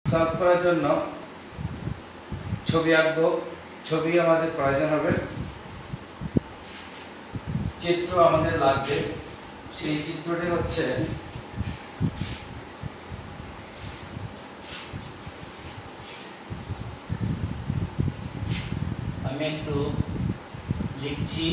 Solve করার জন্য ছবি আঁকবো। ছবি আমাদের প্রয়োজন হবে, চিত্র আমাদের লাগবে। সেই চিত্রটি হচ্ছে আমি একটু লিখছি।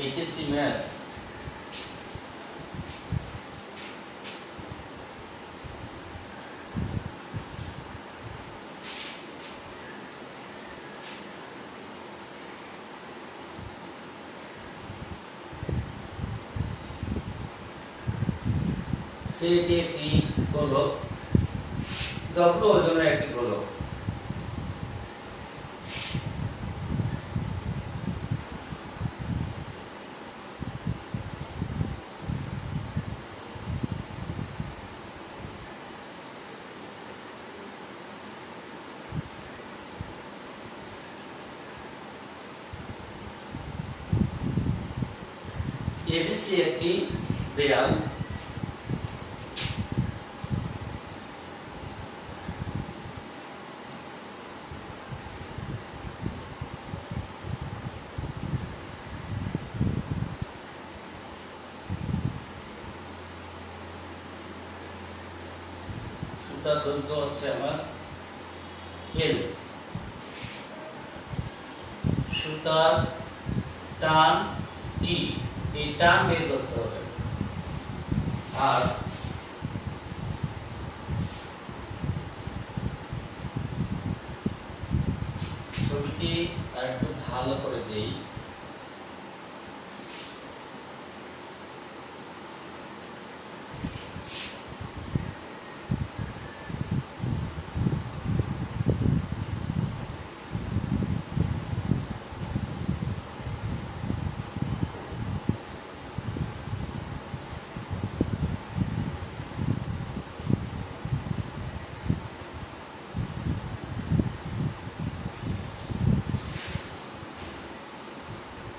এইচএসসি ম্যাথ সেটি একটি গোলক, ডব্লু ওজনের একটি গোলক। এবিসি একটি দেয়াল, সুতার দৈর্ঘ্য হচ্ছে আমার এল, সুতার টান টি, এই টান বের করতে হবে। আর ছবিটি আরেকটু ভালো করে দেই।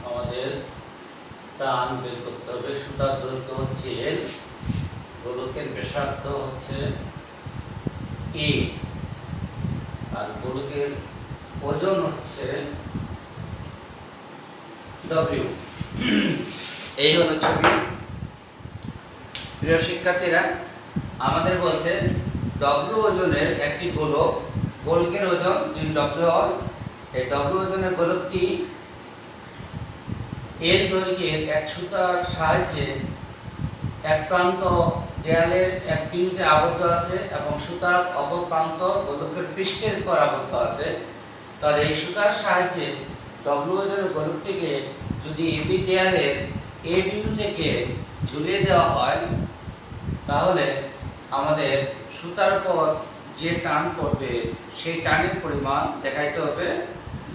আমাদের টান বের করতে হবে। সুতার দৈর্ঘ্য হচ্ছে এল, গোলকের ব্যাসার্ধ হচ্ছে এ, আর গোলকের ওজন হচ্ছে ডব্লিউ। এই হলো ছবি। প্রিয় শিক্ষার্থীরা, আমাদের বলছে ডব্লিউ ওজনের একটি গোলক, গোলকের ওজন যদি ডব্লিউ হয়, এই ডব্লিউ ওজনের গোলকটি এর দৈর্ঘ্যের এক সুতার সাহায্যে এক প্রান্ত দেয়ালের এক বিন্দুতে আবদ্ধ আছে এবং সুতার অপর প্রান্ত গোলকের পৃষ্ঠের উপর আবদ্ধ আছে। তাহলে এই সুতার সাহায্যে ডব্লিউ ওজনের গোলকটিকে যদি এবি দেয়ালের এ বিন্দু থেকে ঝুলিয়ে দেওয়া হয়, তাহলে আমাদের সুতার উপর যে টান পড়বে সেই টানের পরিমাণ দেখাইতে হবে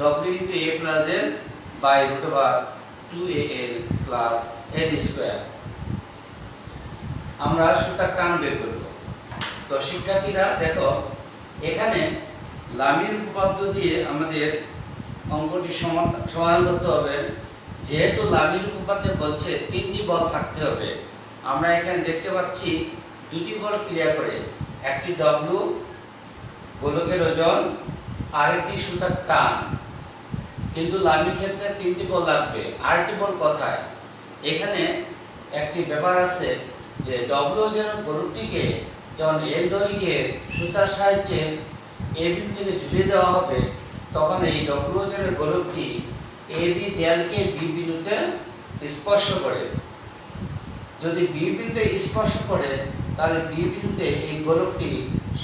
W into A plus L by root over 2al plus l square. আমরা সুতার টান বের করব। তো শিক্ষার্থীরা দেখো, এখানে লামির উপপাদ্য দিয়ে আমাদের অঙ্কটি সমাধান করতে হবে। যেহেতু লামির উপপাদ্যে বলছে তিনটি বল থাকতে হবে, আমরা এখানে দেখতে পাচ্ছি দুটি বল ক্রিয়া করে, একটি ডব্লিউ গোলকের ওজন আর একটি সুতার টান। কিন্তু লামির ক্ষেত্রে তিনটি বল লাগবে। আরেকটি বল কোথায়? এখানে একটি ব্যাপার আছে যে ডব্লিউ ওজনের গোলকটিকে যখন এল দৈর্ঘ্যের সুতার সাহায্যে এ বিন্দু থেকে ঝুলিয়ে দেওয়া হবে, তখন এই ডব্লিউ ওজনের গোলকটি এ বি দেয়ালকে বি বিন্দুতে স্পর্শ করে। যদি বি বিন্দুতে স্পর্শ করে, তাহলে বি বিন্দুতে এই গোলকটি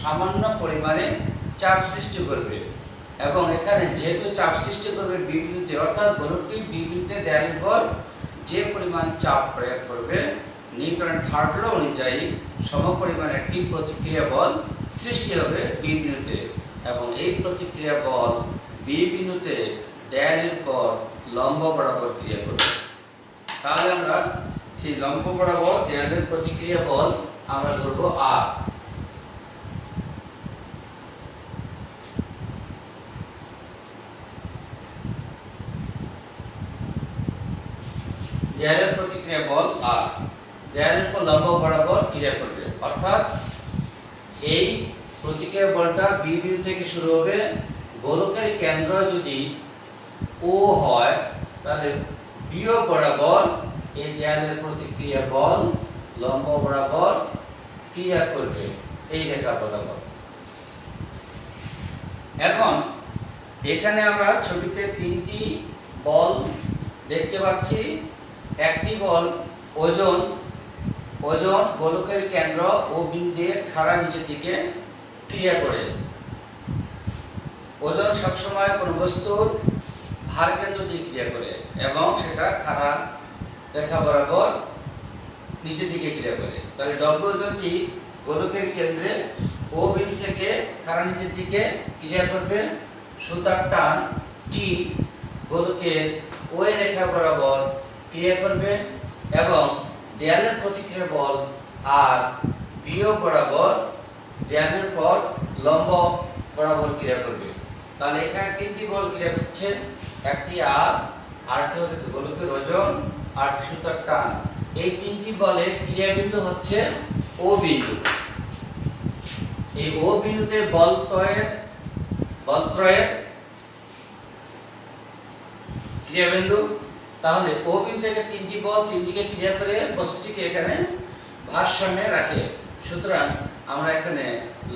সামান্য পরিমাণে চাপ সৃষ্টি করবে, এবং এখানে যেহেতু চাপ সৃষ্টি করবে বি বিন্দুতে, অর্থাৎ গোলকটি বি বিন্দুতে দেয়ালের উপর যে পরিমাণ চাপ প্রয়োগ করবে, নিউটনের থার্ড ল অনুযায়ী সমপরিমাণ একটি প্রতিক্রিয়া বল সৃষ্টি হবে বি বিন্দুতে, এবং এই প্রতিক্রিয়া বল বি বিন্দুতে দেয়ালের উপর লম্ব বরাবর ক্রিয়া করবে। তাহলে আমরা সেই লম্ব বরাবর দেয়ালের প্রতিক্রিয়া বল আমরা ধরবো আর। দেয়ালের প্রতিক্রিয়া বল আর দেয়ালের উপর লম্ব বরাবর ক্রিয়া করবে, অর্থাৎ এই প্রতিক্রিয়া বলটা বি বিন্দু থেকে শুরু হবে। গোলকের কেন্দ্র যদি ও হয় তাহলে বিও বরাবর এই দেয়ালের প্রতিক্রিয়া বল লম্ব বরাবর ক্রিয়া করবে এই রেখা বরাবর। এখন এখানে আমরা ছবিতে তিনটি বল দেখতে পাচ্ছি। একটি বল ওজন গোলকের কেন্দ্র ও বিন্দুতে খাড়া নিচের দিকে ক্রিয়া করে। ওজন সবসময় কোন বস্তুর ভার কেন্দ্র দিয়ে ক্রিয়া করে এবং সেটা খাড়া রেখা বরাবর নিচের দিকে ক্রিয়া করে। তাহলে ডব্লিউ ওজনটি গোলকের কেন্দ্রে ও বিন্দু থেকে খাড়া নিচের দিকে ক্রিয়া করবে। সুতার টান টি গোলকের ও রেখা বরাবর ক্রিয়া করবে এবং দেয়ালের প্রতিক্রিয়া বল আর বিও বরাবর দেয়ালের পর লম্ব বরাবর ক্রিয়া করবে। তাহলে এখানে তিনটি বল ক্রিয়া করছে, একটি আরেকটি হচ্ছে গোলকের ওজন আর সুতার টান। এই তিনটি বলের ক্রিয়া বিন্দু হচ্ছে ও বিন্দু। এই ও বিন্দুতে বল প্রয়োগ ক্রিয়া বিন্দু। তাহলে ও বিন্দু থেকে তিনটি বল তিন দিকে ক্রিয়া করে বস্তুটিকে এখানে ভারসাম্যে রাখে। সুতরাং আমরা এখানে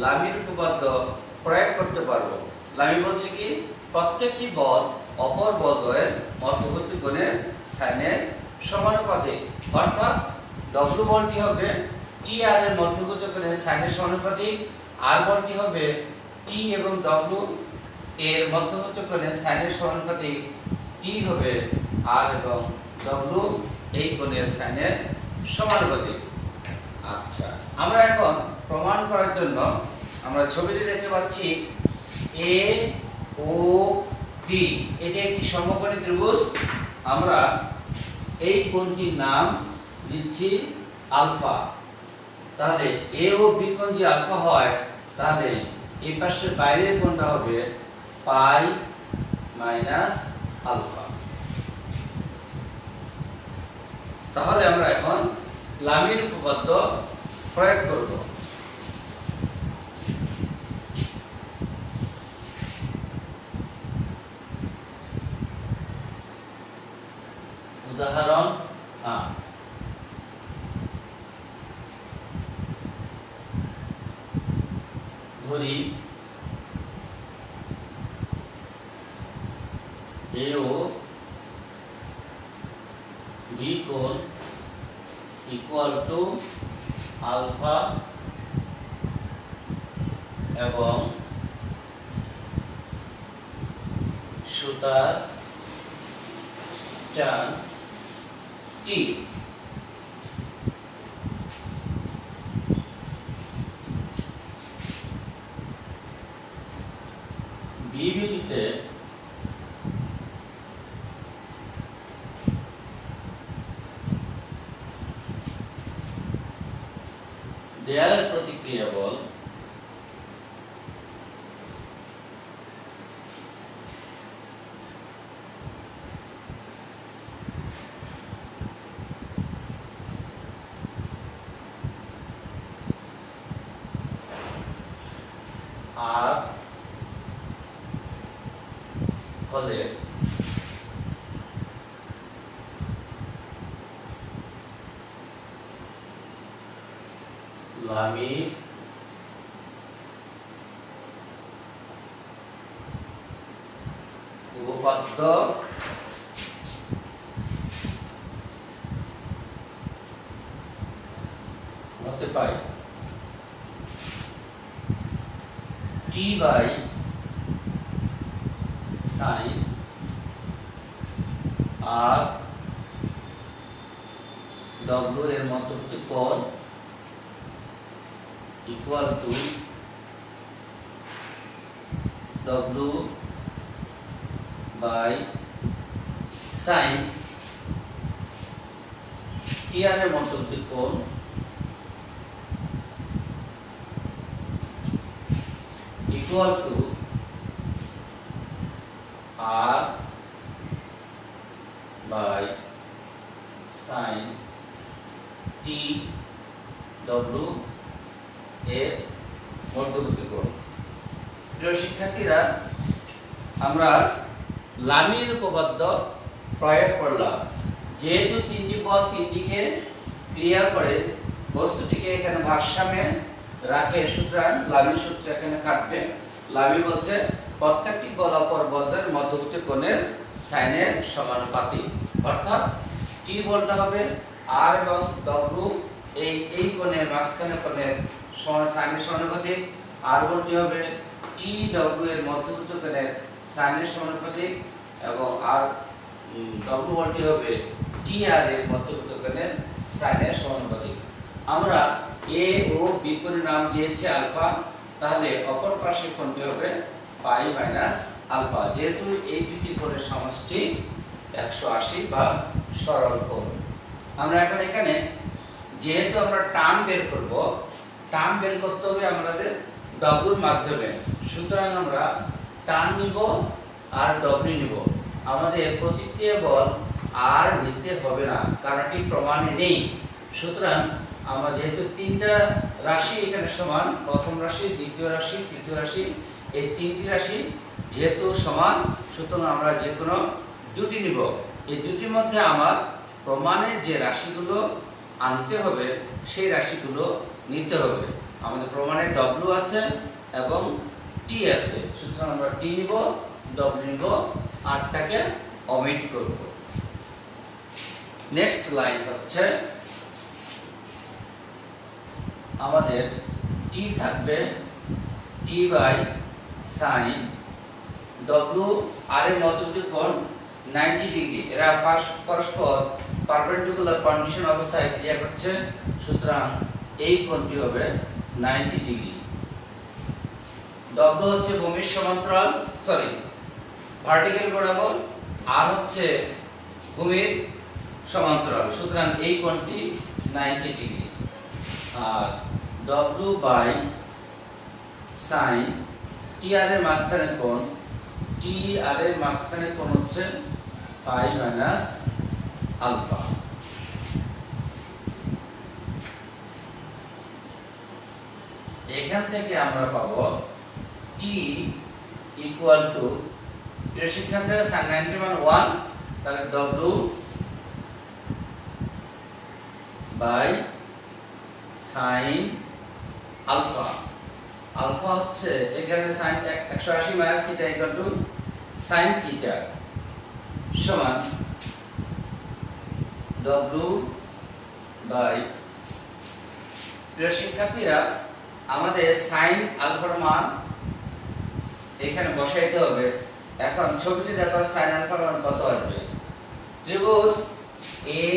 লামির উপপাদ্য প্রয়োগ করতে পারবো। লামি বলছে কি প্রত্যেকটি বল অপর বলদ্বয়ের মধ্যবর্তী কোণের সাইনের সমানুপাতিক, অর্থাৎ ডব্লিউ বলটি হবে টি আর এর মধ্যবর্তী কোণের সাইনের সমানুপাতিক, আর বলটি হবে টি এবং ডব্লিউ এর মধ্যবর্তী কোণের সাইনের সমানুপাতিক, টি হবে আর এবং ডব্লিউ এই কোণের সাইনের সমানুপাতিক। আচ্ছা, আমরা এখন প্রমাণ করার জন্য আমরা ছবিটি দেখতে পাচ্ছি এ ও বি, এটি একটি সমকোণী ত্রিভুজ। আমরা এই কোণটির নাম দিচ্ছি আলফা। তাহলে এ ও বি কোণ যদি আলফা হয় তাহলে এই পাশের বাইরের কোণটা হবে পাই মাইনাস আলফা। তাহলে আমরা এখন লামির উপপাদ্য প্রয়োগ করব। উদাহরণ ধরি এ ও বি কোণ ইকুয়াল টু আলফা এবং সুতার টান টি। বি বিন্দুতে দেয়ালের প্রতিক্রিয়া বল আর হলে লামি উপপাদ্য হতে পারে T by sine R W এর মধ্যবর্তী কোণ equal to W by sine T R এর মধ্যবর্তী কোণ equal to R by sine T W এর মধ্যবর্তী কোণ। প্রিয় শিক্ষার্থীরা, আমরা লামির উপপাদ্য প্রয়োগ করলাম। যেহেতু তিনটি পদ তিন দিকে ক্রিয়া করে বস্তুটিকে এখানে ভারসাম্যে রাখে, সুতরাং লামির সূত্র এখানে খাটবে। লামি বলছে প্রত্যেকটি পদ অপর পদের মধ্যবর্তী কোণের সাইনের সমানুপাতিক, অর্থাৎ টি বলতে হবে আর এবং ডব্লিউ এই কোণের মাঝখানে কোণের সাইনের সমানুপাতিক, আর বলতে হবে টি ডব্লিউ এর মধ্যবর্তী কোণের সাইনের সমানুপাতিক, এবং আর ডব্লিউ বলতে হবে টি আর এর মধ্যবর্তী কোণের সাইনের সমানুপাতিক। আমরা এ ও বি কোণের নাম দিয়েছি আলফা, তাহলে অপর পাশের কোণটি হবে পাই মাইনাস আলফা, যেহেতু এই দুটি কোণের সমষ্টি 180 বা সরল কোণ। আমরা এখন এখানে যেহেতু আমরা টান বের করব, টান বের করতে হবে আমাদের ডব্লিউর মাধ্যমে, সুতরাং আমরা টান নিব আর ডব্লিউ নিব। আমাদের প্রতিক্রিয়া বল আর নিতে হবে না, কারণ এটি প্রমাণে নেই। সুতরাং আমরা যেহেতু তিনটা রাশি এখানে সমান, প্রথম রাশি, দ্বিতীয় রাশি, তৃতীয় রাশি, এই তিনটি রাশি যেহেতু সমান, সুতরাং আমরা যে কোনো দুটি নিব। এই দুটির মধ্যে আমার প্রমাণে যে রাশিগুলো আনতে হবে সেই রাশিগুলো নিতে হবে। আমাদের প্রমাণে ডব্লিউ আছে এবং টি আছে, সুতরাং আমরা টি নিব, ডব্লিউ নিব, আরটাকে অমিট করব। নেক্সট লাইন হচ্ছে আমাদের টি থাকবে টি বাই সাইন ডব্লিউ আর এর মধ্যবর্তী কোণ 90 ডিগ্রি। এরা পরস্পর পারপেন্ডিকুলার কন্ডিশন অবস্থায় ক্রিয়া করছে, সুতরাং এই কোণটি হবে 90 ডিগ্রি। ডব্লিউ হচ্ছে ভূমির সমান্তরাল, ভার্টিক্যাল বরাবর, আর হচ্ছে ভূমির সমান্তরাল, সুতরাং এই কোণটি 90 ডিগ্রি। আর W by sine T R এর মাঝখানে কোণ, টি আর এর মাঝখানে কোণ হচ্ছে পাই মাইনাস আলফা। এখান থেকে আমরা পাবো টি ইকুয়াল টু, শিক্ষার্থী sin 90 মান 1, তাহলে W by sine alpha. Alpha হচ্ছে এখানে sine 180 minus theta equal to sine theta সমান ডব্লিউ বাই, প্রিয় শিক্ষার্থীরা, আমাদের সাইন আলফার মান এখানে বসাইতে হবে। এখন ছবিটি দেখো, সাইন আলফার মান কত আসবে। ত্রিভুজ এ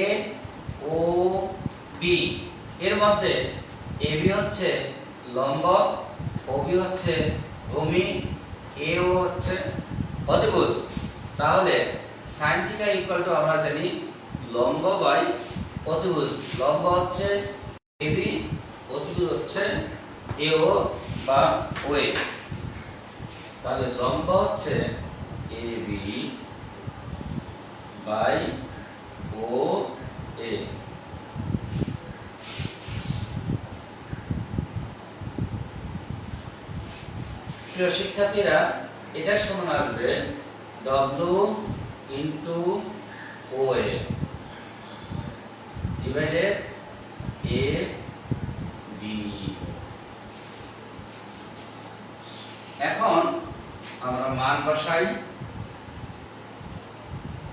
ও বি এর মধ্যে এবি হচ্ছে লম্ব, ওবি হচ্ছে ভূমি, এও হচ্ছে অতিভুজ। তাহলে sin থিটা ইকুয়াল টু আমরা জানি লম্ব বাই অতিভুজ। লম্ব হচ্ছে এবি, অতিভুজ হচ্ছে এও বা ওএ। তাহলে লম্ব হচ্ছে এবি বাই ও এ। প্রিয় শিক্ষার্থীরা, এটা সমান আসবে W into O A divided A B. এখন আমরা মান বসাই,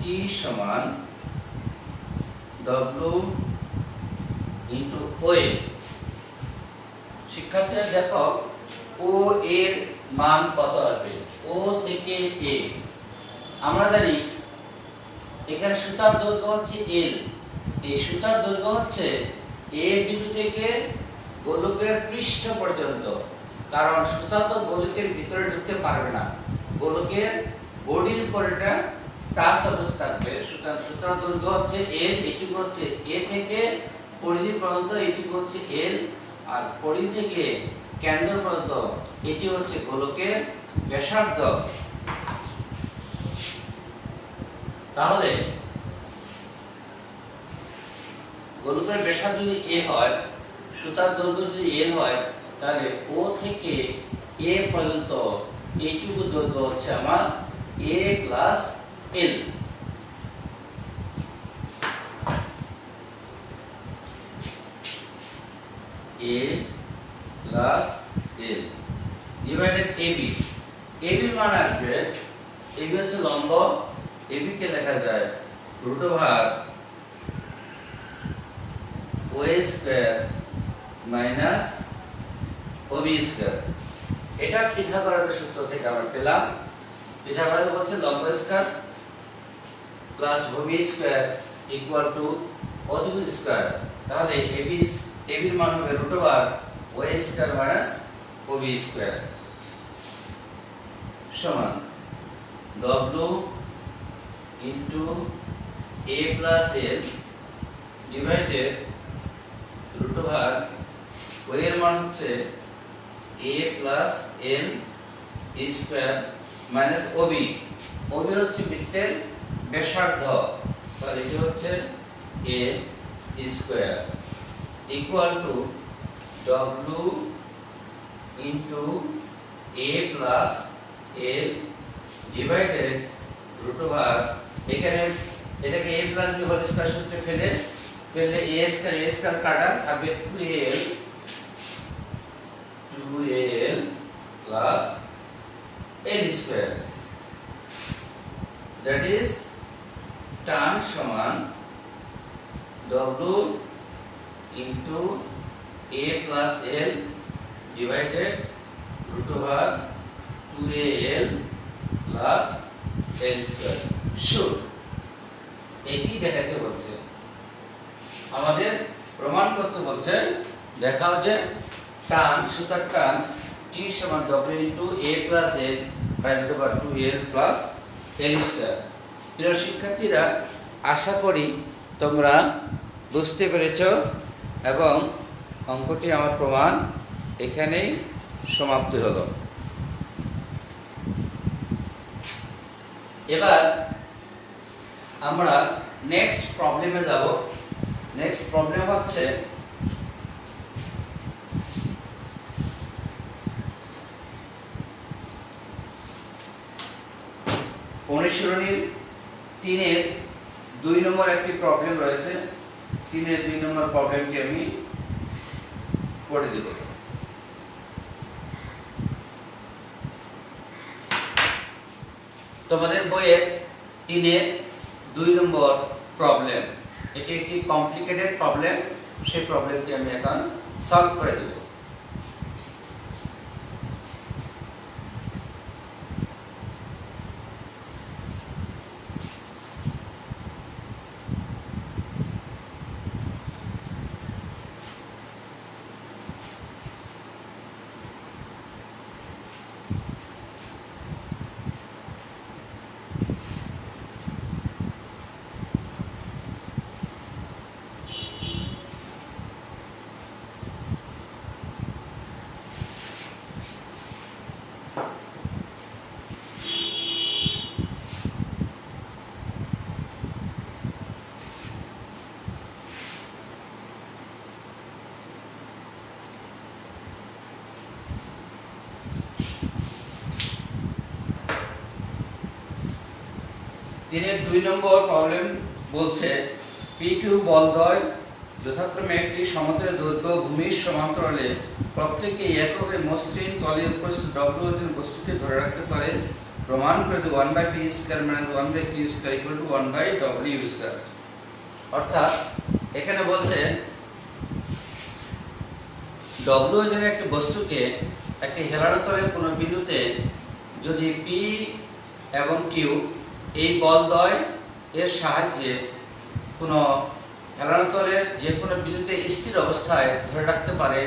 টি সমান ডব্লিউ ইন্টু ও এ। শিক্ষার্থীরা দেখো, ও এর মান কত আসবে, ও থেকে এ। আমরা জানি এখানে সুতার দৈর্ঘ্য হচ্ছে এল, এই সুতার দৈর্ঘ্য হচ্ছে এ বিন্দু থেকে গোলকের পৃষ্ঠ পর্যন্ত, কারণ সুতা তো গোলকের ভিতরে ঢুকতে পারবে না, গোলকের বডির উপর এটা টাচ অবস্থা থাকবে। সুতরাং সুতার দৈর্ঘ্য হচ্ছে এল, এটুকু হচ্ছে এ থেকে পরিধি পর্যন্ত, এটুকু হচ্ছে এল, আর পরিধি থেকে কেন্দ্র পর্যন্ত, এটি হচ্ছে গোলকের ব্যাসার্ধ। তাহলে গোলকের ব্যাসার্ধ যদি a হয়, সুতার দৈর্ঘ্য যদি l হয়, তাহলে O থেকে A পর্যন্ত এইটুকু দৈর্ঘ্য হচ্ছে আমার A plus L। A plus L divided AB। AB মান আসবে, AB হচ্ছে লম্ব, AB কে লেখা যায় root over OA square minus OB square. এটা পিথাগোরাসের সূত্র থেকে আমরা পেলাম। পিথাগোরাস বলছে লম্ব স্কয়ার প্লাস ভূমি স্কয়ার ইকুয়াল টু অধিভুজ স্কয়ার। তাহলে AB এর মান হবে root over OA square minus OB square সমান W into A plus L divided root over OA এর মান হচ্ছে A plus L square minus OB। OB হচ্ছে বৃত্তের ব্যাসার্ধ, তাহলে এটা হচ্ছে A square equal to W into A plus L divided root over, এখানে এটাকে A plus B whole square সূত্রে ফেলে A স্কয়ার কাটা থাকবে 2AL plus L square, that is tan সমান W into A plus L divided root over 2AL plus L square। Should এটি দেখাতে বলছে, আমাদের প্রমাণ করতে বলছে। দেখাও যে টান, সুতার টান T সমান W into A plus L by root over 2AL plus L square। প্রিয় শিক্ষার্থীরা, আশা করি তোমরা বুঝতে পেরেছ এবং অঙ্কটি আমার প্রমাণ এখানেই সমাপ্তি হলো। এবার আমরা নেক্সট প্রবলেমে যাব। নেক্সট প্রবলেম হচ্ছে অনুশীলনীর 3-এর 2 নম্বর একটি প্রবলেম রয়েছে। 3-এর 2 নম্বর প্রবলেমটি আমি পড়ে দেব। তোমাদের বইয়ের 3-এর 2 নম্বর প্রবলেম, এটি একটি কমপ্লিকেটেড প্রবলেম। সেই প্রবলেমটি আমি এখন সলভ করে দেব। দিনের 2 নম্বর প্রবলেম বলছে PQ বলদ্বয় যথাক্রমে একটি সমতলের দৈর্ঘ্য ভূমির সমান্তরালে প্রত্যেকে এককে মসৃণ তলের উপর W ওজনের বস্তুকে ধরে রাখতে পারে। প্রমাণ করে 1/p square - 1/q square = 1/w square. অর্থাৎ এখানে বলছে W ওজনের একটি বস্তুকে একটি হেলানো তলের কোন বিন্দুতে যদি P এবং Q এই বলদ্বয় এর সাহায্যে কোনো হেলানো তলের যে কোনো বিন্দুতে স্থির অবস্থায় ধরে রাখতে পারে,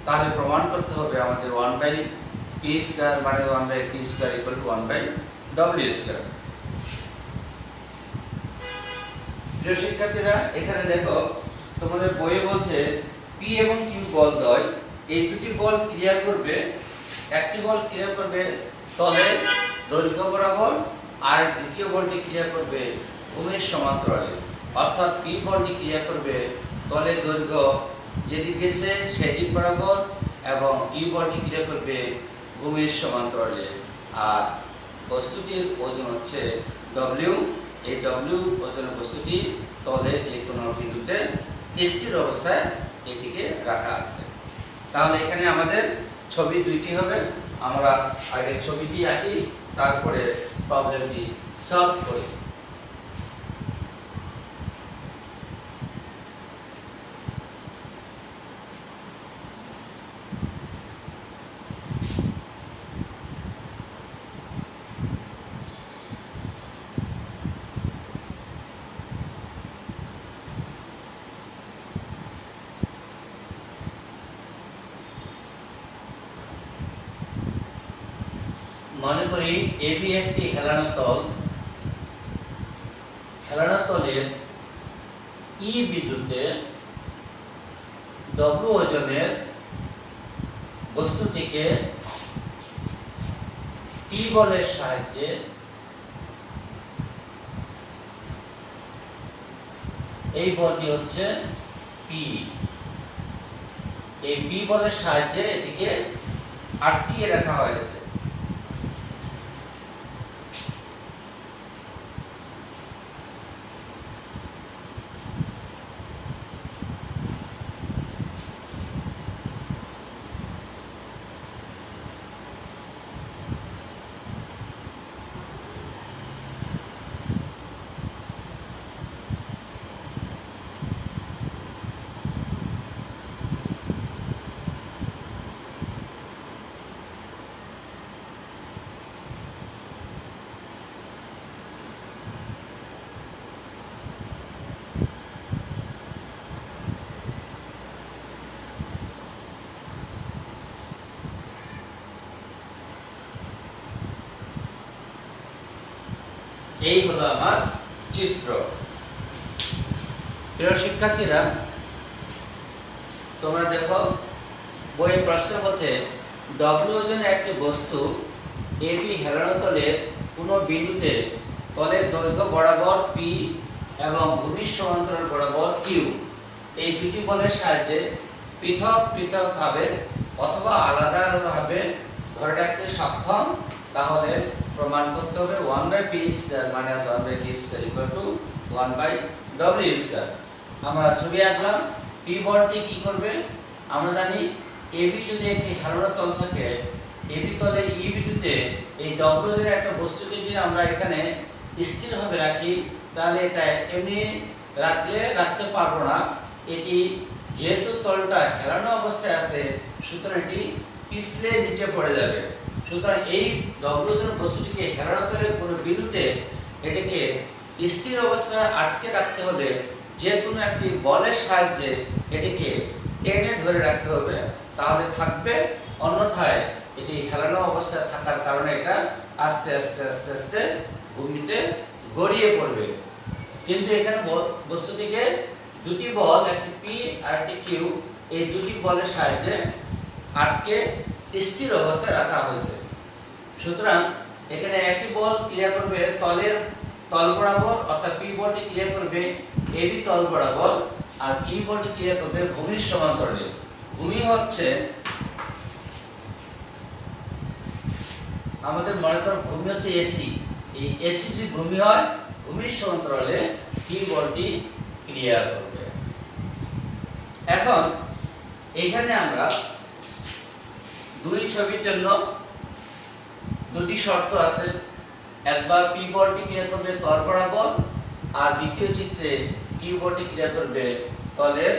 তাহলে প্রমাণ করতে হবে আমাদের 1/p স্কয়ার মানে 1/q স্কয়ার = 1/w স্কয়ার। প্রিয় শিক্ষার্থীরা, এখানে দেখো তোমাদের বইয়ে বলছে P এবং Q বলদ্বয় এই দুটি বল ক্রিয়া করবে, একটি বল ক্রিয়া করবে তলে দৈর্ঘ্য বরাবর, আর দ্বিতীয় বলটি ক্রিয়া করবে ভূমির সমান্তরালে। অর্থাৎ পি বলটি ক্রিয়া করবে তলে দৈর্ঘ্য যেদিক গেছে সেদিক বরাবর, এবং ইউ বলটি ক্রিয়া করবে ভূমির সমান্তরালে। আর বস্তুটির ওজন হচ্ছে ডব্লিউ। এই ডব্লিউ ওজনের বস্তুটি তলের যে কোনো বিন্দুতে স্থির অবস্থায় এটিকে রাখা আছে। তাহলে এখানে আমাদের ছবি দুইটি হবে। আমরা আগে ছবিটি আঁকি, তারপরে প্রবলেমটি সলভ করি। মনে করি এবি একটি হেলানো তল। হেলানো তলের ই বিন্দুতে ডব্লিউ ওজনের বস্তুটিকে টি বলের সাহায্যে এই বলটি হচ্ছে পি, এই পি বলের সাহায্যে এটিকে আটকিয়ে রাখা হয়েছে। এই হলো আমার চিত্র। প্রিয় শিক্ষার্থীরা, তোমরা দেখো বইয়ের প্রশ্ন বলছে ডব্লিউ ওজনের একটি বস্তু এবি হেলানো তলের কোন বিন্দুতে তলের দৈর্ঘ্য বরাবর পি এবং ভূমির সমান্তরাল বরাবর কিউ এই দুটি বলের সাহায্যে পৃথক পৃথক ভাবে অথবা আলাদা আলাদা ভাবে ধরে রাখতে সক্ষম, তাহলে প্রমাণ করতে হবে 1/p² মানে 1/p² 1/w²। আমরা ছবি আঁকলাম। পি বলটি কি করবে? আমরা জানি এবি যদি একটি হেলানো তল থাকে, এবি তলে ই বিন্দুতে এই ডব্লিউ এর একটা বস্তুকে যদি আমরা এখানে স্থিরভাবে রাখি, তাহলে এটা এমনি রাখতে পারবো না। এটি যেহেতু তলটা হেলানো অবস্থায় আছে, সুতরাং এটি পিছলে নিচে পড়ে যাবে। সুতরাং এই ডব্লিউ এর বস্তুটিকে হেলানো তলের কোনো বিন্দুতে এটাকে স্থির অবস্থায় আটকে রাখতে হলে যে কোনো একটি বলের সাহায্যে এটিকে টেনে ধরে রাখতে হবে, তাহলে থাকবে। অন্যথায় এটি হেলানো অবস্থায় থাকার কারণে এটা আস্তে আস্তে আস্তে আস্তে ভূমিতে গড়িয়ে পড়বে। কিন্তু এখানে বস্তুটিকে দুটি বল, একটি পি আর একটি কিউ, এই দুটি বলের সাহায্যে আটকে স্থির অবস্থায় রাখা হয়েছে। সুতরাং এখানে একটি বল ক্রিয়া করবে তলের তল বরাবর, অর্থাৎ পি বলটি ক্রিয়া করবে এবি তল বরাবর, আর কিউ বলটি ক্রিয়া করবে ভূমির সমান্তরালে। ভূমি হচ্ছে আমাদের মনে করো ভূমি হচ্ছে এসি। এই এসি যদি ভূমি হয়, ভূমির সমান্তরালে কিউ বলটি ক্রিয়া করবে। এখন এখানে আমরা দুই ছবির জন্য দুটি শর্ত আছে। একবার পি বলটি ক্রিয়া করবে তল বরাবর, আর দ্বিতীয় চিত্রে কিউ বলটি ক্রিয়া করবে তলের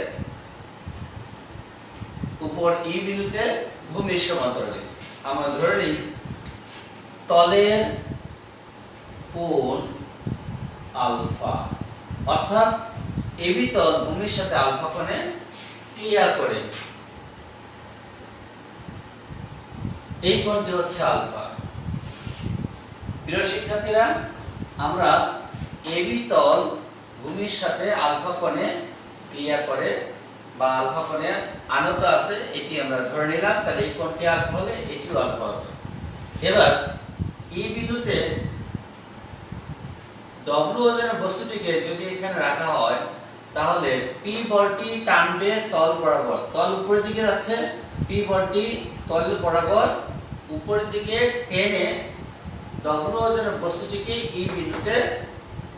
উপর ই বিন্দুতে ভূমির সমান্তরালে। আমরা ধরে নিই তলের কোণ আলফা, অর্থাৎ এবি তল ভূমির সাথে আলফা কোণে ক্রিয়া করে। এই কোণটি হচ্ছে আলফা। প্রিয় শিক্ষার্থীরা, আমরা এবি তল ভূমির সাথে আলফা কোণে ক্রিয়া করে বা আলফা কোণে আনত আছে এটি আমরা ধরে নিলাম, তাহলে এই কোণটি আলফা হলে এটিও আলফা হবে। এবার এই বিন্দুতে ডব্লিউ ওজনের বস্তুটিকে যদি এখানে রাখা হয় তাহলে পি বলটি টানবে তল বরাবর, তল উপরের দিকে যাচ্ছে, পি বলটি তল বরাবর উপরের দিকে টেনে ডব্লিউ ওজনের বস্তুটিকে এই বিন্দুতে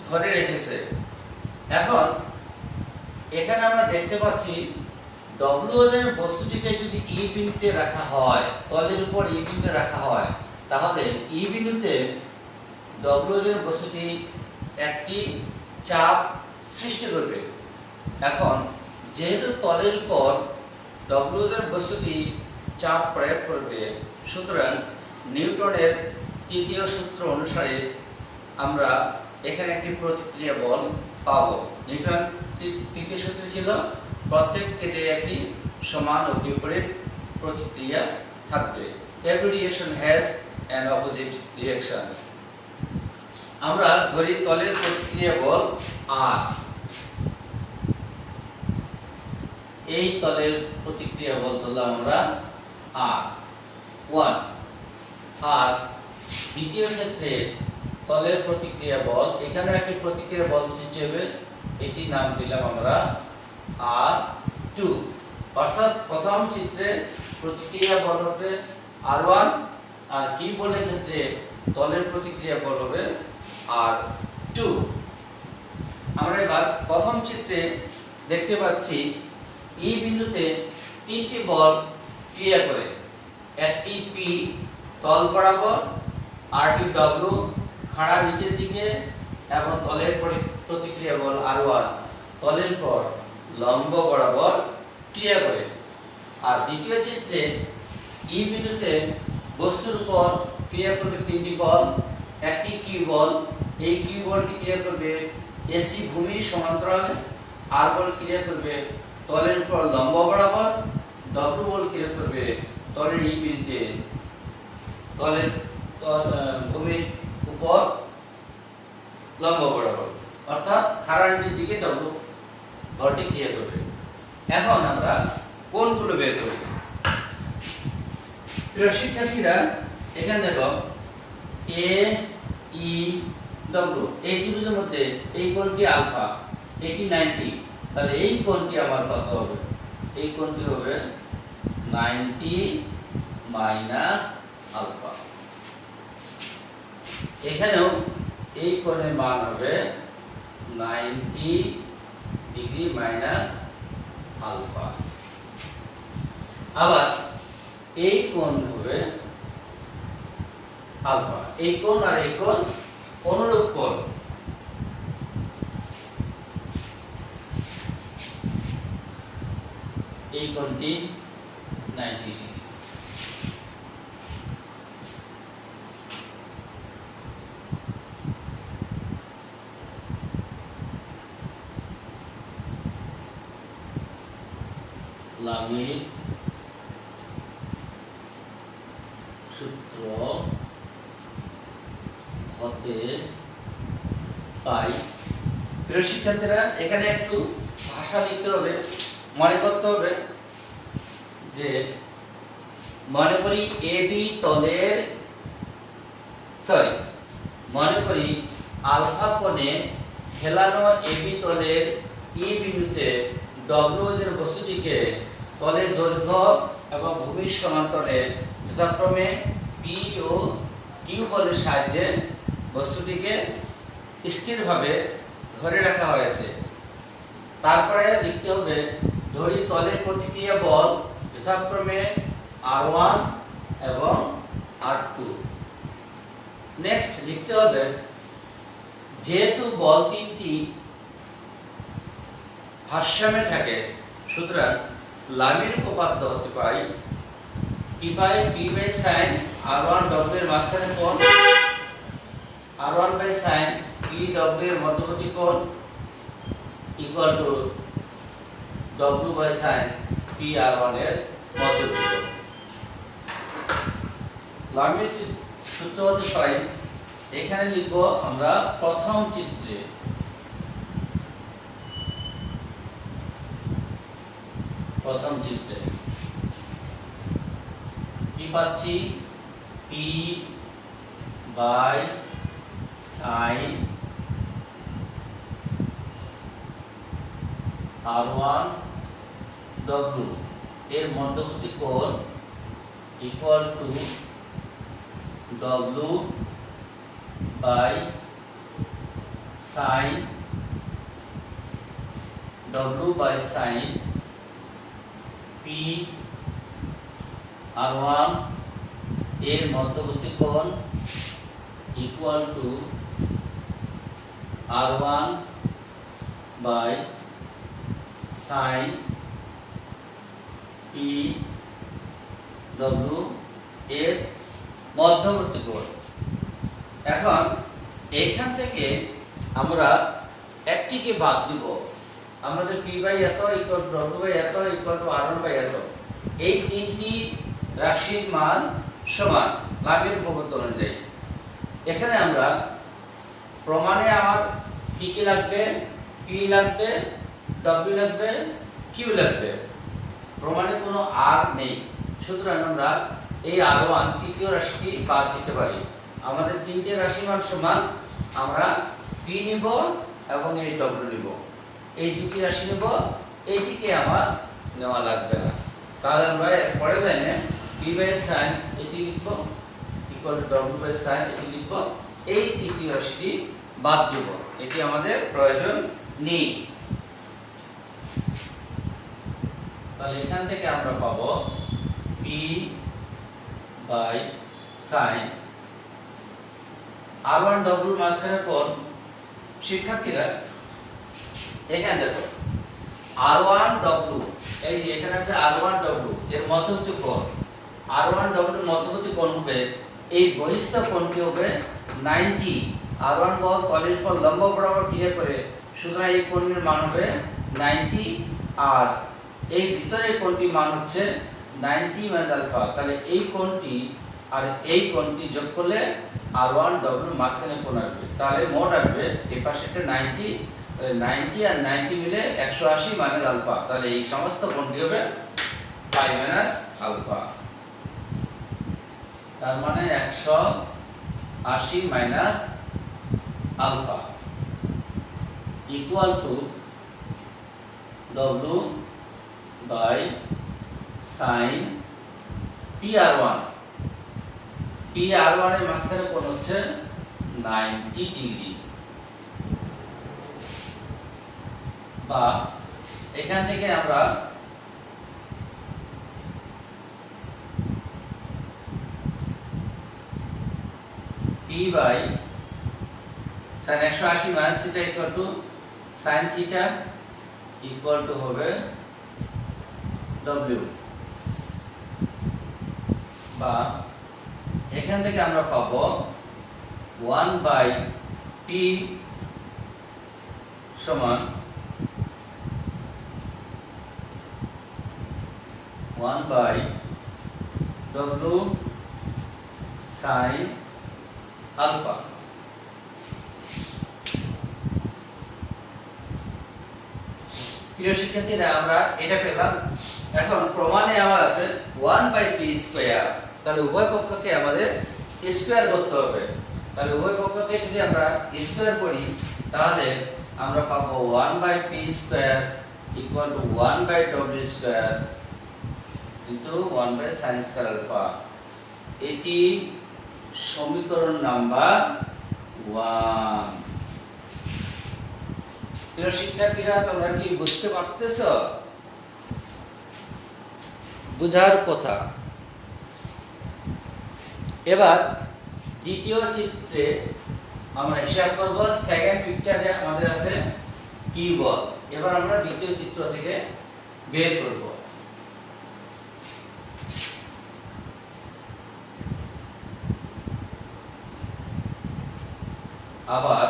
ধরে রেখেছে। এখন এখানে আমরা দেখতে পাচ্ছি ডব্লিউ ওজনের বস্তুটিকে যদি ই বিন্দুতে রাখা হয়, তলের উপর ই বিন্দুতে রাখা হয়, তাহলে ই বিন্দুতে ডব্লিউ ওজনের বস্তুটি একটি চাপ সৃষ্টি করবে। এখন যেহেতু তলের উপর ডব্লিউ ওজনের বস্তুটি চাপ প্রয়োগ করবে, সুতরাং নিউটনের তৃতীয় সূত্র অনুসারে আমরা এখানে একটি প্রতিক্রিয়া বল পাবো। নিউটন তৃতীয় সূত্র ছিল প্রত্যেক ক্ষেত্রে একটি সমান ও বিপরীত প্রতিক্রিয়া থাকবে। Every reaction has an opposite reaction. আমরা ধরি তলের প্রতিক্রিয়া বল R, এই তলের প্রতিক্রিয়া বল ধরলাম আমরা R1। আর দ্বিতীয় ক্ষেত্রে তলের প্রতিক্রিয়া বল, এখানে একটি প্রতিক্রিয়া বল সৃষ্টি হবে, এটি নাম দিলাম আমরা R2। অর্থাৎ প্রথম চিত্রে প্রতিক্রিয়া বল হবে R1 আর কি বলের ক্ষেত্রে তলের প্রতিক্রিয়া বল হবে R2। আমরা এবার প্রথম চিত্রে দেখতে পাচ্ছি এই বিন্দুতে তিনটি বল ক্রিয়া করে, একটি পি তল বরাবর, আরটি ডব্লিউ খাড়া নিচের দিকে এবং তলের প্রতিক্রিয়া বল R1 তলের পর লম্ব বরাবর ক্রিয়া করে। আর দ্বিতীয় চিত্রে এই বিন্দুতে বস্তুর উপর ক্রিয়া করবে তিনটি বল, একটি কিউ বল, এই কিউ বলটি ক্রিয়া করবে এসি ভূমির সমান্তরালে, আর বল ক্রিয়া করবে তলের উপর লম্ব বরাবর, ডব্লিউ বল ক্রিয়া করবে তলের এই বিন্দুতে তলের ভূমির উপর লম্ব বরাবর, অর্থাৎ খাড়া নিচের দিকে ডব্লিউ বলটি ক্রিয়া করবে। এখন আমরা কোণগুলো বের করি। প্রিয় শিক্ষার্থীরা, এখানে দেখো এ ই ডব্লিউ, এই ত্রিভুজের মধ্যে এই কোণটি আলফা, এটি 90, তাহলে এই কোণটি আমার কত হবে? এই কোণটি হবে 90 মাইনাস আলফা। এখানেও এই কোণের মান হবে 90 ডিগ্রি মাইনাস আলফা। আবার এই কোণ হবে আলফা। এই কোণ আর এই কোণ অনুরূপ কোণ। এই কোণটি 90 ডিগ্রি। লামির সূত্র হতে পাই। প্রিয় শিক্ষার্থীরা, এখানে একটু ভাষা লিখতে হবে, মনে করতে হবে যে মনে করি এবি তলের মনে করি আলফা কোণে হেলানো এবি তলের ই বিন্দুতে ডব্লিউ এর বস্তুটিকে তলের দৈর্ঘ্য এবং ভূমির সমান্তরে যথাক্রমে পি ও কিউ বলের সাহায্যে বস্তুটিকে স্থিরভাবে ধরে রাখা হয়েছে। তারপরে লিখতে হবে ধরি তলের প্রতিক্রিয়া বল যথাক্রমে R1 এবং R2। নেক্সট লিখতে হবে যেহেতু বল তিনটি ভারসাম্যে থাকে, সুতরাং লামির উপপাদ্য হতে পাই P by sin R1 W এর মাঝখানে কোণ, R1 by sin P W এর মধ্যবর্তী কোণ equal to W by sin P R1 এর মধ্যবর্তী কোণ। লামির সূত্র হতে পাই, এখানে লিখব আমরা প্রথম চিত্রে প্রথম চিত্রে কি পাচ্ছি, P by sine R1 W এর মধ্যবর্তী কোণ equal to W by sine P R1 এর মধ্যবর্তী কোণ equal to R1 by sine P W এর মধ্যবর্তী কোণ। এখন এইখান থেকে আমরা একটিকে বাদ দিব, আমাদের P বাই এত ইকুয়াল টু W বাই এত ইকুয়াল টু R1 বাই এত, এই তিনটি রাশির মান সমান লাভের উপপাদ্য অনুযায়ী। এখানে আমরা প্রমাণে আমার কি কি লাগবে, P লাগবে, W লাগবে, Q লাগবে, প্রমাণে কোনো R নেই, সুতরাং আমরা এই R1 তৃতীয় রাশিটি বাদ দিতে পারি। আমাদের তিনটে রাশি মান সমান, আমরা P নিব এবং এই W নিব, এই দুটি রাশি নিব, এইটিকে আমার নেওয়া লাগবে না। তাহলে আমরা পরে লাইনে P বাই sin এটি লিখব equal to W by sin এটি লিখব, এই তৃতীয় রাশিটি বাদ দেব, এটি আমাদের প্রয়োজন নেই। তাহলে এখান থেকে আমরা পাবো P by sin R1 W মাঝখানে কোণ। শিক্ষার্থীরা এখানে দেখো R1 W, এই যে এখানে আছে R1 W এর মধ্যবর্তী কোণ, R1 W এর মধ্যবর্তী কোণ হবে, এই বহিস্থ কোণটি হবে 90, R1 বল তলের পর লম্ব বরাবর ক্রিয়া করে, সুতরাং এই কোণের মান হবে 90, আর এই ভিতরের কোণটির মান হচ্ছে 90 মাইনাস আলফা। তাহলে এই কোণটি আর এই কোণটি যোগ করলে R1 W মাঝখানে কোণ আসবে, তাহলে মোট আসবে এই পাশেটা 90, তাহলে 90 আর 90 মিলে 180 মাইনাস আলফা, তাহলে এই সমস্ত কোণটি হবে পাই মাইনাস আলফা, তার মানে 180 minus alpha equal to W by sine PR1। PR1 এর মাঝখানে কোণ হচ্ছে 90 ডিগ্রি, বা এখান থেকে আমরা P by sin 180 minus theta equal to sin থিটা ইকুয়াল টু হবে W, বা এখান থেকে আমরা পাবো 1 বাই P সমান 1 বাই W sin আলফা। প্রিয় শিক্ষার্থীরা আমরা এটা পেলাম। এখন প্রমাণে আমার আছে 1 বাই P স্কয়ার, তাহলে উভয় পক্ষকে আমাদের স্কয়ার করতে হবে। তাহলে উভয় পক্ষকে যদি আমরা স্কয়ার করি তাহলে আমরা পাবো 1 by P square equal to 1 by W square into 1 by sin square alpha. এটি সমীকরণ নাম্বার 1। প্রিয় শিক্ষার্থীরা তোমরা কি বুঝতে পারতেছো? বুঝার কথা। এবার দ্বিতীয় চিত্রে আমরা হিসাব করব, সেকেন্ড পিকচারে আমাদের আছে কি বল। এবার আমরা দ্বিতীয় চিত্র থেকে বের করব। আবার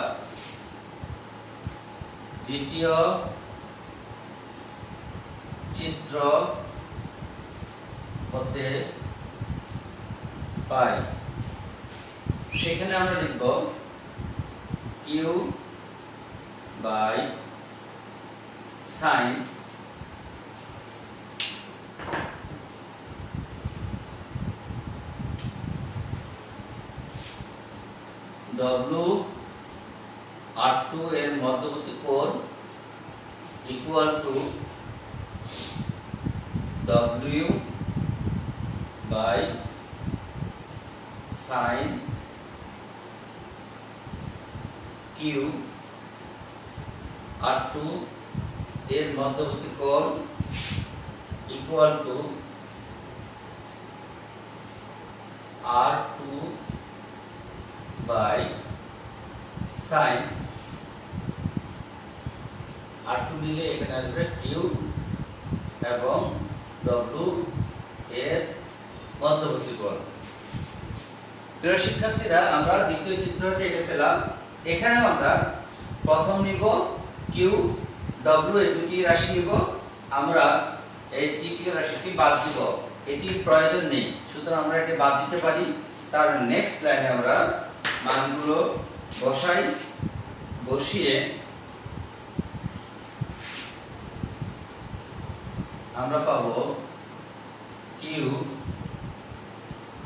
দ্বিতীয় চিত্র হতে পাই, সেখানে আমরা লিখব Q by sin W R two এর মধ্যবর্তী কোণ equal to W by sine Q R two এর মধ্যবর্তী কোণ equal to R two by sine R two নিলে এখানে আসবে কিউ এবং ডব্লিউ এর মধ্যবর্তী কোণ। প্রিয় শিক্ষার্থীরা, আমরা দ্বিতীয় চিত্রটি এটা পেলাম। এখানেও আমরা প্রথম নিব কিউ, ডব্লিউ এই দুটি রাশি নিব। আমরা এই তৃতীয় রাশিটি বাদ দিব, এটির প্রয়োজন নেই, সুতরাং আমরা এটি বাদ দিতে পারি। তার নেক্সট লাইনে আমরা মানগুলো বসাই, বসিয়ে আমরা পাবো Q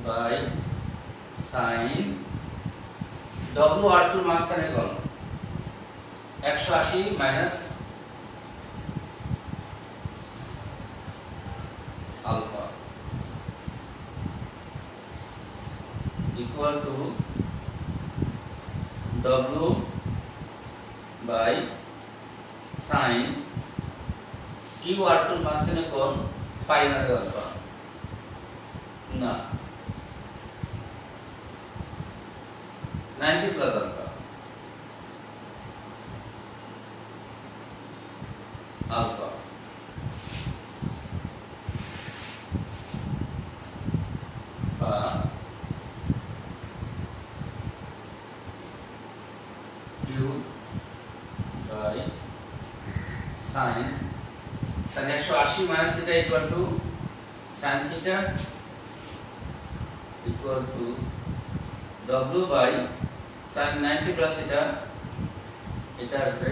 by sine W R টুর মাঝখানে কোণ 180 minus alpha equal to W by sine Q R টুর মাঝখানে কোণ পাই মাইনাস আলফা না 90 প্লাস আলফা আলফা বা Q by sine 180 minus theta equal to sine theta equal to W by sine 90 plus theta, এটা আসবে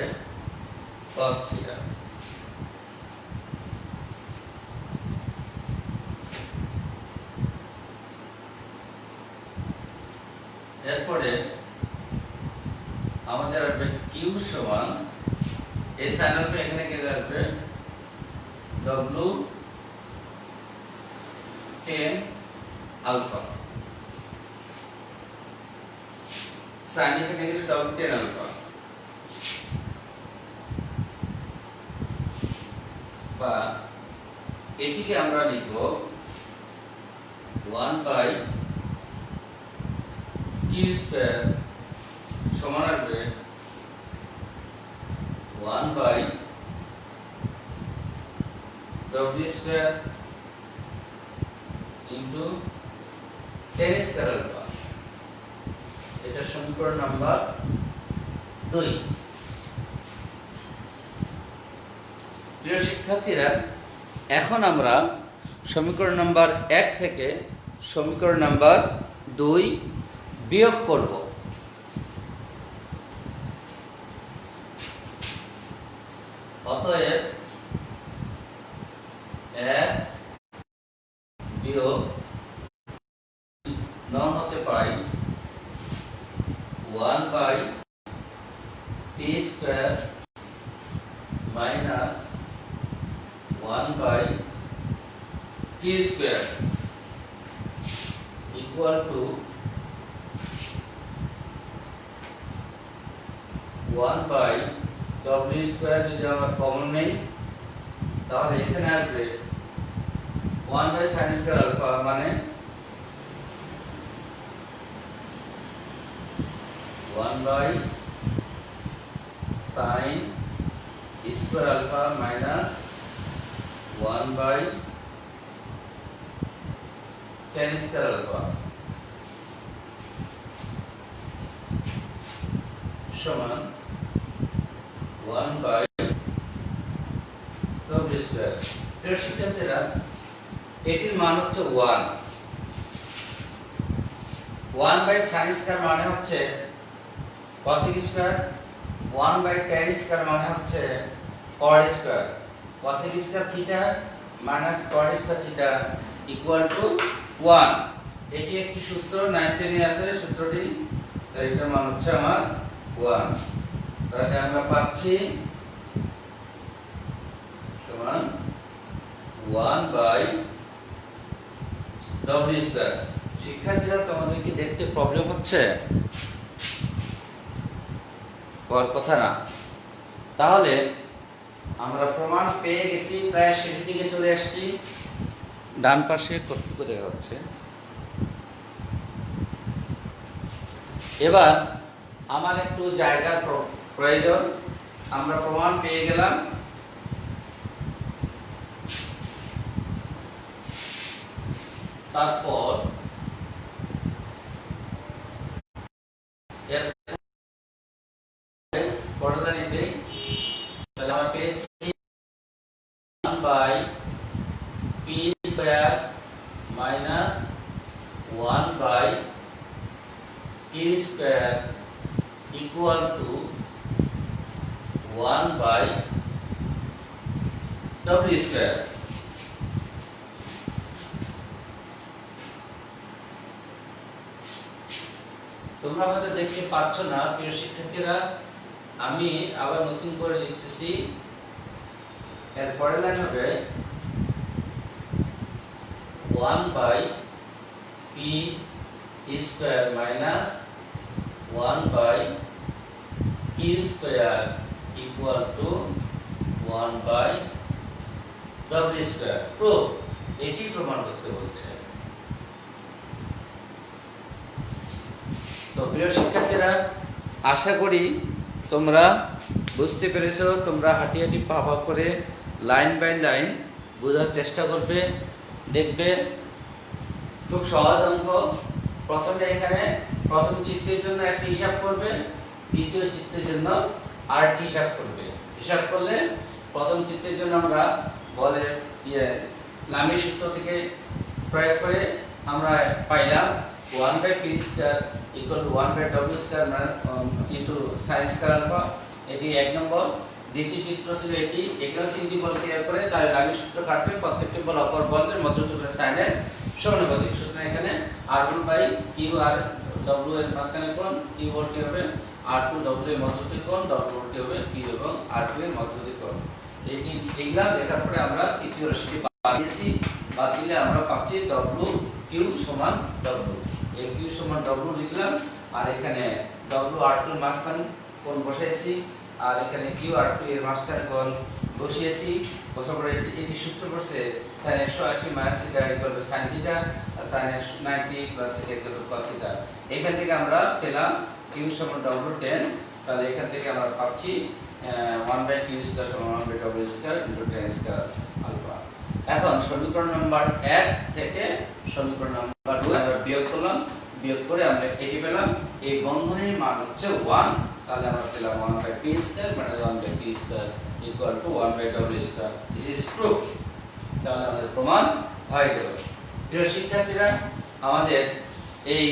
cos theta. এরপরে আমাদের আসবে কিউ সমান এই সাইন আলফা এখানে গেলে আসবে ডব্লিউ টেন আলফা, সাইন এখানে গেলে ডব্লিউ টেন আলফা বা এটিকে আমরা লিখব 1 বাই কিউ স্কয়ার সমান আসবে 1 by W square into 10 square alpha. এটা সমীকরণ নাম্বার 2। প্রিয় শিক্ষার্থীরা, এখন আমরা সমীকরণ নাম্বার 1 থেকে সমীকরণ নাম্বার 2 বিয়োগ করব। অতএব 1 বিয়োগ 9 হতে পাই 1 by T square minus 1 by T square equal to 1 by W square. যদি আমরা কমন নেই তাহলে এখানে আসবে 1 বাই সাইন স্কয়ার আলফা, মানে 1 by sine square alpha minus 1 by tan square alpha সমান 1 বাই ডব্লিউ স্কয়ার। প্রিয় শিক্ষার্থীরা, এটির মান হচ্ছে 1 বাই সাইন স্কয়ার মানে হচ্ছে cosec স্কয়ার, 1 বাই tan স্কয়ার মানে হচ্ছে cot square, cosec square theta minus cot square theta equal to 1। এটি একটি সূত্র 9 10 এ আছে সূত্রটি, তাই এটার মান হচ্ছে আমার 1। তাহলে আমরা পাচ্ছি সমান 1/w²। শিক্ষার্থীরা, তোমাদের কি দেখতে প্রবলেম হচ্ছে? বল কথা না। তাহলে আমরা প্রমাণ পেয়ে গেছি, প্রায় শেষের দিকে চলে আসছি। ডান পাশে কতটুকু দেখা যাচ্ছে? এবার আমার একটু জায়গার প্রয়োজন। আমরা প্রমাণ পেয়ে গেলাম। তারপর তাহলে আমরা পেয়েছি 1/p² minus 1/t² equal to 1/w²। তোমরা হয়তো দেখতে পাচ্ছ না প্রিয় শিক্ষার্থীরা, আমি আবার নতুন করে লিখতেছি। এর পরের লাইন হবে 1/p² minus 1/t² equal to 1/w²। Proof, এটি প্রমাণ করতে বলছে। তো প্রিয় শিক্ষার্থীরা, আশা করি তোমরা বুঝতে পেরেছো। তোমরা হাঁটি হাঁটি পা পা করে লাইন বাই লাইন বোঝার চেষ্টা করবে। দেখবে খুব সহজ অঙ্ক। প্রথমে এখানে প্রথম চিত্রের জন্য একটি হিসাব করবে, দ্বিতীয় চিত্রের জন্য আরেকটি হিসাব করবে। হিসাব করলে প্রথম চিত্রের জন্য আমরা বলে লামির সূত্র থেকে প্রয়োগ করে আমরা পাইলাম 1/p² equal to 1/w² into sin² alpha. এটি এক নম্বর। দ্বিতীয় চিত্র ছিল এটি। এখানে তিনটি বল ক্রিয়া করে তাই লামির সূত্র কাটবে। প্রত্যেকটি বল অপর বলের মধ্যবর্তী করে সাইনের সমানুপাতিক। সুতরাং এখানে r1/q আর w এর মাঝখানে কোণ q ভোল্টে হবে, r2 w এর মধ্যবর্তী কোণ w ভোল্টে হবে, q এবং r2 এর মধ্যবর্তী কোণ। এটি লিখলাম। লেখার পরে আমরা তৃতীয় রাশিটি বাদ দিয়েছি। বাদ দিলে আমরা পাচ্ছি w q সমান w। এই q সমান w লিখলাম। আর এখানে w r2 এর মাঝখানে কোণ বসাইছি, আর এখানে q r2 এর মাঝখানে কোণ বসিয়েছি। বসার পরে এটি সূত্র পড়ছে sin 180 - θ = sin θ আর sin 90 + θ = cos θ। এখান থেকে আমরা পেলাম q সমান w10। তাহলে এখান থেকে আমরা পাচ্ছি 1/q² সমান 1/w² * tan² আলফা। এখন সমীকরণ নাম্বার 1 থেকে সমীকরণ নাম্বার 2 আমরা বিয়োগ করলাম। বিয়োগ করে আমরা এটি পেলাম। এই বন্ধনীর মান হচ্ছে 1। তাহলে আমরা পেলাম 1/p² মানে 1/p² equal to 1/w²। This is proof। তাহলে আমাদের প্রমাণ হয়ে গেল। প্রিয় শিক্ষার্থীরা, আমাদের এই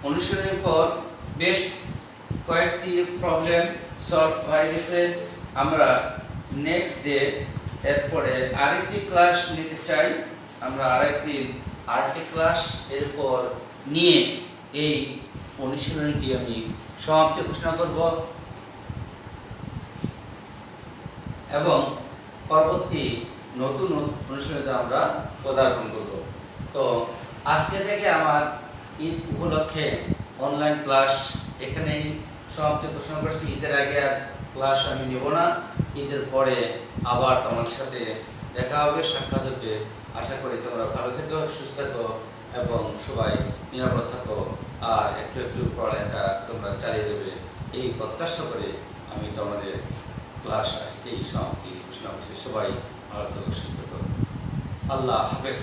অনুশীলনের পর বেশ কয়েকটি প্রবলেম সলভ হয়ে গেছে। আমরা নেক্সট ডে এরপরে আরেকটি ক্লাস নিতে চাই। আমরা আরেকটি ক্লাস এরপর নিয়ে এই অনুশীলনীটি আমি সমাপ্তি ঘোষণা করব এবং পরবর্তী নতুন অনুশীলনীতে আমরা পদার্পণ করব। তো আজকে থেকে আমার ঈদ উপলক্ষে অনলাইন ক্লাস এখানেই সমাপ্তি ঘোষণা করছি। ঈদের আগে আর ক্লাস আমি নেব না। ঈদের পরে আবার তোমাদের সাথে দেখা হবে, সাক্ষাৎ হবে। আশা করি তোমরা ভালো থেকো, সুস্থ থেকো এবং সবাই নিরাপদ থাকো। আর একটু একটু পড়ালেখা তোমরা চালিয়ে যাবে, এই প্রত্যাশা করে আমি তোমাদের ক্লাস আজকেই সমাপ্তি ঘোষণা করছি। সবাই ভালো থেকো, সুস্থ থেকো। আল্লাহ হাফেজ।